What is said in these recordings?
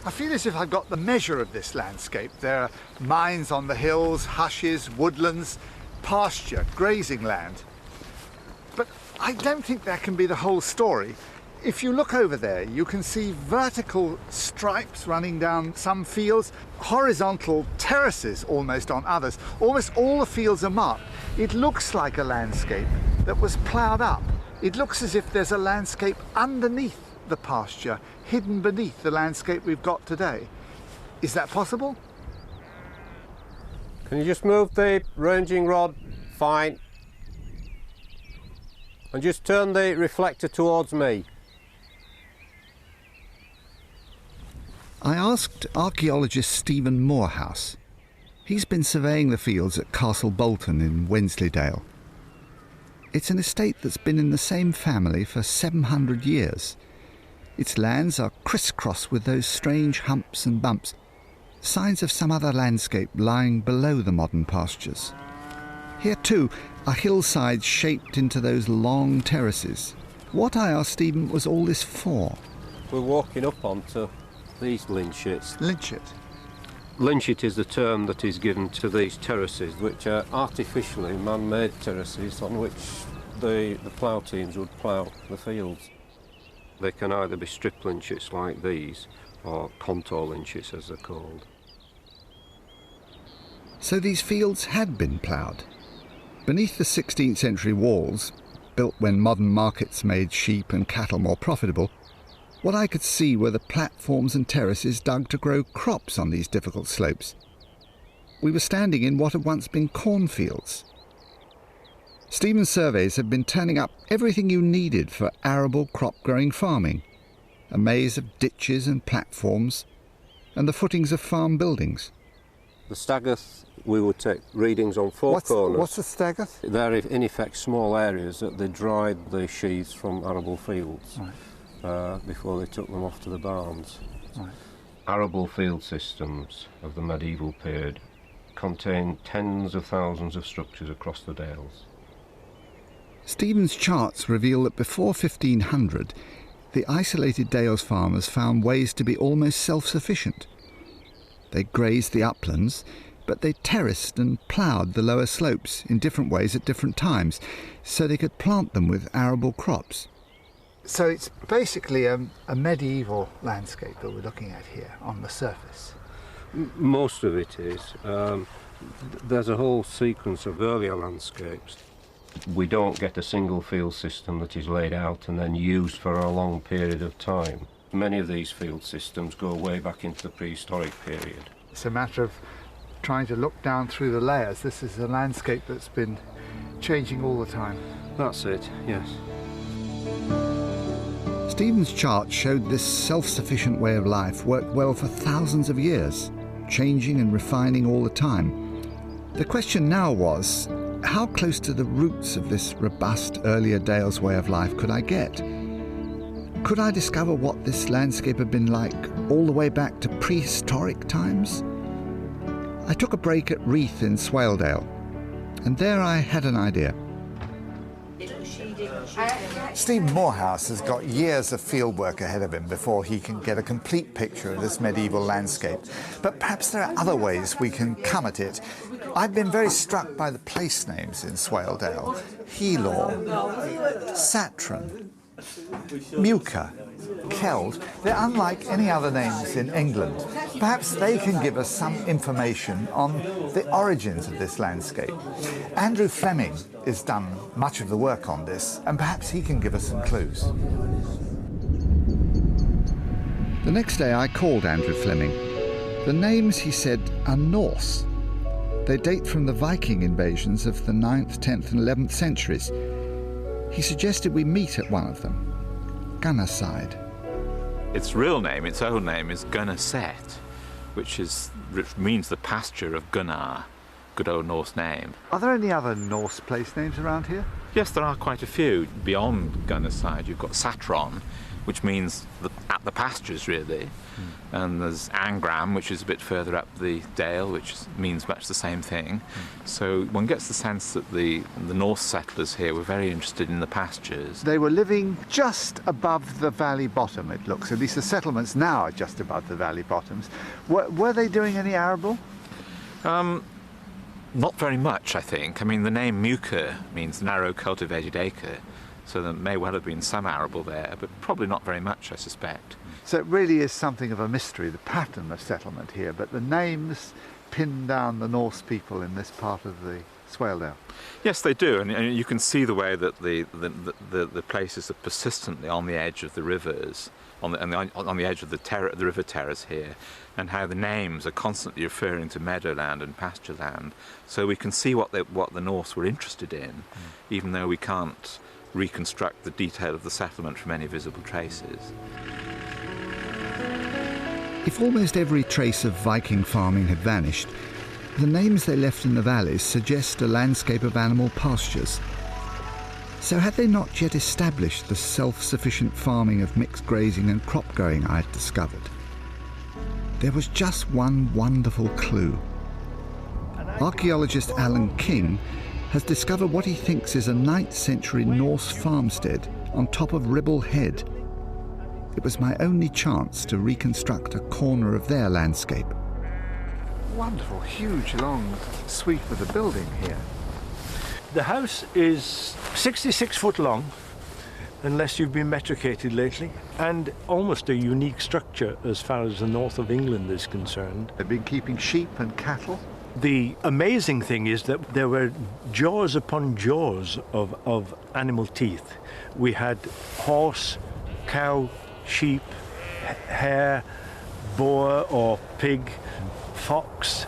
I feel as if I've got the measure of this landscape. There are mines on the hills, hushes, woodlands, pasture, grazing land. But I don't think that can be the whole story. If you look over there, you can see vertical stripes running down some fields, horizontal terraces almost on others. Almost all the fields are marked. It looks like a landscape that was ploughed up. It looks as if there's a landscape underneath the pasture, hidden beneath the landscape we've got today. Is that possible? Can you just move the ranging rod? Fine. And just turn the reflector towards me. I asked archaeologist Stephen Morehouse. He's been surveying the fields at Castle Bolton in Wensleydale. It's an estate that's been in the same family for 700 years. Its lands are crisscrossed with those strange humps and bumps, signs of some other landscape lying below the modern pastures. Here too are hillsides shaped into those long terraces. What, I asked Stephen, was all this for? We're walking up onto these lynchets. Lynchet? Lynchet is the term that is given to these terraces, which are artificially man-made terraces on which the plough teams would plough the fields. They can either be strip lynchets like these, or contour lynchets as they're called. So these fields had been ploughed. Beneath the 16th century walls, built when modern markets made sheep and cattle more profitable, what I could see were the platforms and terraces dug to grow crops on these difficult slopes. We were standing in what had once been cornfields. Stephen's surveys had been turning up everything you needed for arable crop-growing farming, a maze of ditches and platforms, and the footings of farm buildings. The staggerth, we would take readings on four corners. What's a staggerth? They're in effect small areas that they dried the sheaves from arable fields. Right. Before they took them off to the barns. Right. Arable field systems of the medieval period contain tens of thousands of structures across the Dales. Stephen's charts reveal that before 1500, the isolated Dales farmers found ways to be almost self-sufficient. They grazed the uplands, but they terraced and ploughed the lower slopes in different ways at different times, so they could plant them with arable crops. So it's basically a medieval landscape that we're looking at here on the surface. Most of it is. There's a whole sequence of earlier landscapes. We don't get a single field system that is laid out and then used for a long period of time. Many of these field systems go way back into the prehistoric period. It's a matter of trying to look down through the layers. This is a landscape that's been changing all the time. That's it, yes. Stephen's chart showed this self-sufficient way of life worked well for thousands of years, changing and refining all the time. The question now was, how close to the roots of this robust earlier Dales way of life could I get? Could I discover what this landscape had been like all the way back to prehistoric times? I took a break at Reeth in Swaledale, and there I had an idea. Stephen Morehouse has got years of field work ahead of him before he can get a complete picture of this medieval landscape. But perhaps there are other ways we can come at it. I've been very struck by the place names in Swaledale. Helor, Satron, Muka, Keld. They're unlike any other names in England. Perhaps they can give us some information on the origins of this landscape. Andrew Fleming has done much of the work on this, and perhaps he can give us some clues. The next day I called Andrew Fleming. The names, he said, are Norse. They date from the Viking invasions of the 9th, 10th and 11th centuries. He suggested we meet at one of them, Gunnarside. Its real name, its own name, is Gunnarsett, which means the pasture of Gunnar, good old Norse name. Are there any other Norse place names around here? Yes, there are quite a few. Beyond Gunnarside, you've got Satron, which means at the pastures really. And there's Angram, which is a bit further up the dale, which means much the same thing. So one gets the sense that the Norse settlers here were very interested in the pastures. They were living just above the valley bottom, it looks. At least the settlements now are just above the valley bottoms. Were they doing any arable? Not very much, I think. I mean, the name Muka means narrow cultivated acre, so there may well have been some arable there, but probably not very much, I suspect. So it really is something of a mystery, the pattern of settlement here, but the names pin down the Norse people in this part of the Swaledale. Yes, they do, and you can see the way that the places are persistently on the edge of the rivers, on the edge of the river terrace here, and how the names are constantly referring to meadowland and pasture land. So we can see what the Norse were interested in, even though we can't reconstruct the detail of the settlement from any visible traces. If almost every trace of Viking farming had vanished, the names they left in the valleys suggest a landscape of animal pastures. So had they not yet established the self-sufficient farming of mixed grazing and crop growing I had discovered? There was just one wonderful clue. Archaeologist Alan King has discovered what he thinks is a 9th century Norse farmstead on top of Ribble Head. It was my only chance to reconstruct a corner of their landscape. Wonderful, huge, long sweep of the building here. The house is 66 foot long, unless you've been metricated lately, and almost a unique structure as far as the north of England is concerned. They've been keeping sheep and cattle. The amazing thing is that there were jaws upon jaws of animal teeth. We had horse, cow, sheep, hare, boar or pig, fox,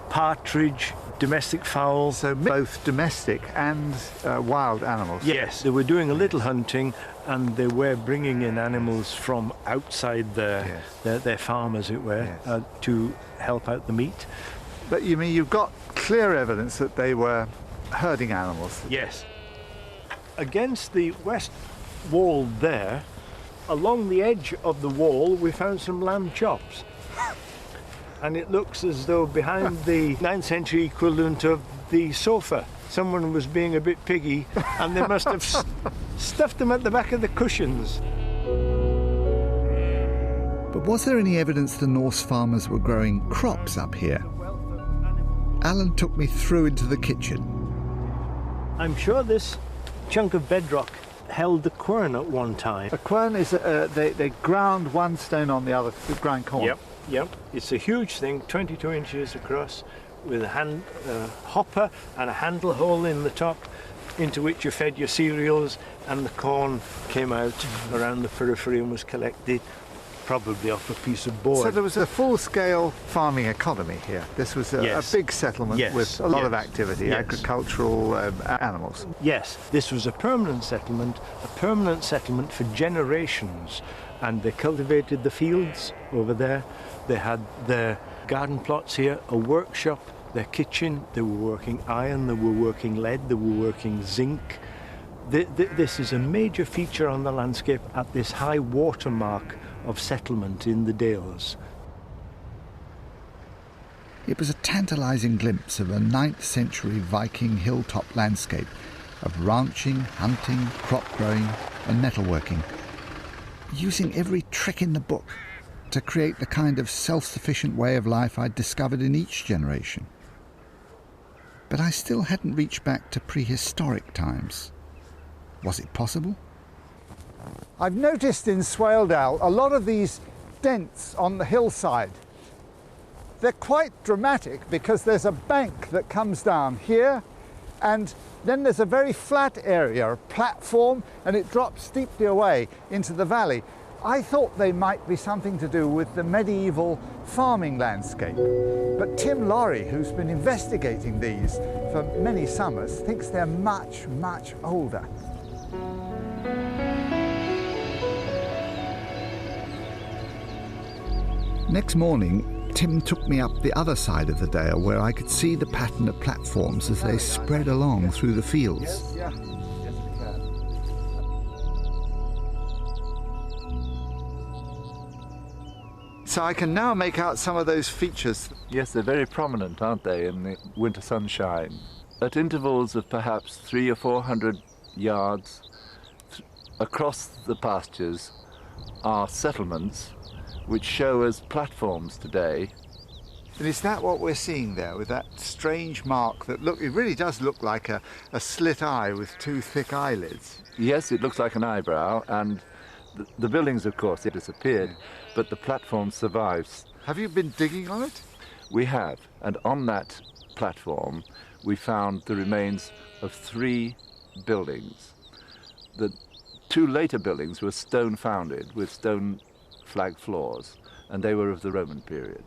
partridge, domestic fowls. So both domestic and wild animals. Yes, they were doing a little hunting, and they were bringing in animals from outside their farm, as it were, to help out the meat. But you mean you've got clear evidence that they were herding animals? Yes. Against the west wall there, along the edge of the wall, we found some lamb chops. And it looks as though behind the 9th century equivalent of the sofa, someone was being a bit piggy, and they must have stuffed them at the back of the cushions. But was there any evidence the Norse farmers were growing crops up here? Alan took me through into the kitchen. I'm sure this chunk of bedrock held the quern at one time. A quern is, they ground one stone on the other, the grind corn. Yep. It's a huge thing, 22 inches across, with a hopper and a handle hole in the top, into which you fed your cereals, and the corn came out around the periphery and was collected, probably off a piece of board. So there was a full-scale farming economy here. This was a big settlement with a lot of activity, agricultural animals. Yes, this was a permanent settlement for generations, and they cultivated the fields over there. They had their garden plots here, a workshop, their kitchen. They were working iron, they were working lead, they were working zinc. This is a major feature on the landscape at this high water mark of settlement in the Dales. It was a tantalising glimpse of a 9th century Viking hilltop landscape of ranching, hunting, crop growing and metalworking, using every trick in the book to create the kind of self-sufficient way of life I'd discovered in each generation. But I still hadn't reached back to prehistoric times. Was it possible? I've noticed in Swaledale a lot of these dents on the hillside. They're quite dramatic because there's a bank that comes down here, and then there's a very flat area, a platform, and it drops steeply away into the valley. I thought they might be something to do with the medieval farming landscape. But Tim Lorry, who's been investigating these for many summers, thinks they're much, much older. Next morning, Tim took me up the other side of the dale where I could see the pattern of platforms as they spread along through the fields. So I can now make out some of those features. Yes, they're very prominent, aren't they, in the winter sunshine. At intervals of perhaps 300 or 400 yards across the pastures are settlements which show as platforms today. And is that what we're seeing there, with that strange mark that it really does look like a slit eye with two thick eyelids? Yes, it looks like an eyebrow, and the buildings, of course, it disappeared, but the platform survives. Have you been digging on it? We have, and on that platform we found the remains of 3 buildings. The 2 later buildings were stone founded with stone flag floors, and they were of the Roman period.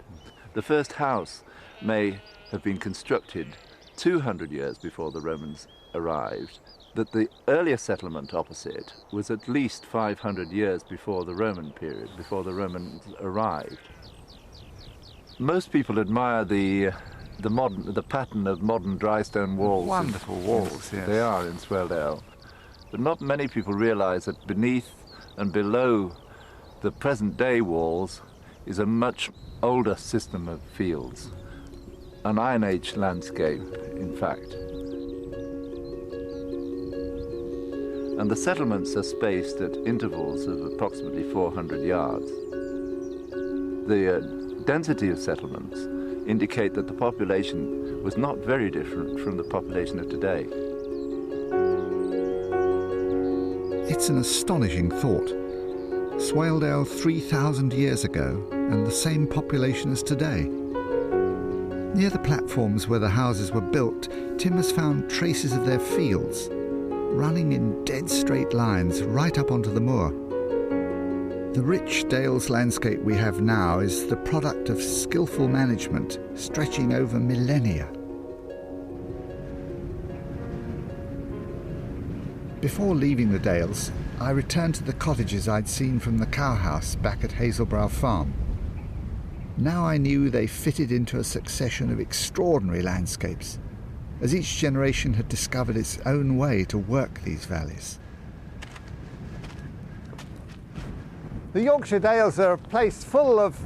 The first house may have been constructed 200 years before the Romans arrived, that the earlier settlement opposite was at least 500 years before the Roman period, before the Romans arrived. Most people admire the pattern of modern dry stone walls. Wonderful walls, yes. They are in Swaledale. But not many people realise that beneath and below the present day walls is a much older system of fields, an Iron Age landscape, in fact. And the settlements are spaced at intervals of approximately 400 yards. The density of settlements indicate that the population was not very different from the population of today. It's an astonishing thought. Swaledale 3,000 years ago, and the same population as today. Near the platforms where the houses were built, Tim has found traces of their fields, running in dead straight lines right up onto the moor. The rich Dales landscape we have now is the product of skillful management stretching over millennia. Before leaving the Dales, I returned to the cottages I'd seen from the cowhouse back at Hazelbrow Farm. Now I knew they fitted into a succession of extraordinary landscapes, as each generation had discovered its own way to work these valleys. The Yorkshire Dales are a place full of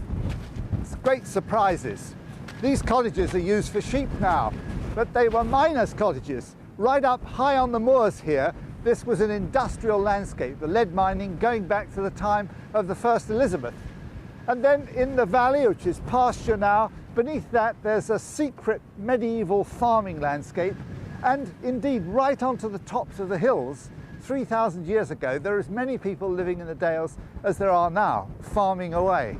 great surprises. These cottages are used for sheep now, but they were miners' cottages. Right up high on the moors here, this was an industrial landscape, the lead mining going back to the time of the first Elizabeth. And then in the valley, which is pasture now, beneath that there's a secret medieval farming landscape, and indeed right onto the tops of the hills, 3,000 years ago, there are as many people living in the Dales as there are now, farming away.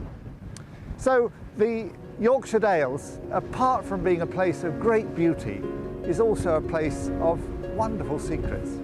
So the Yorkshire Dales, apart from being a place of great beauty, is also a place of wonderful secrets.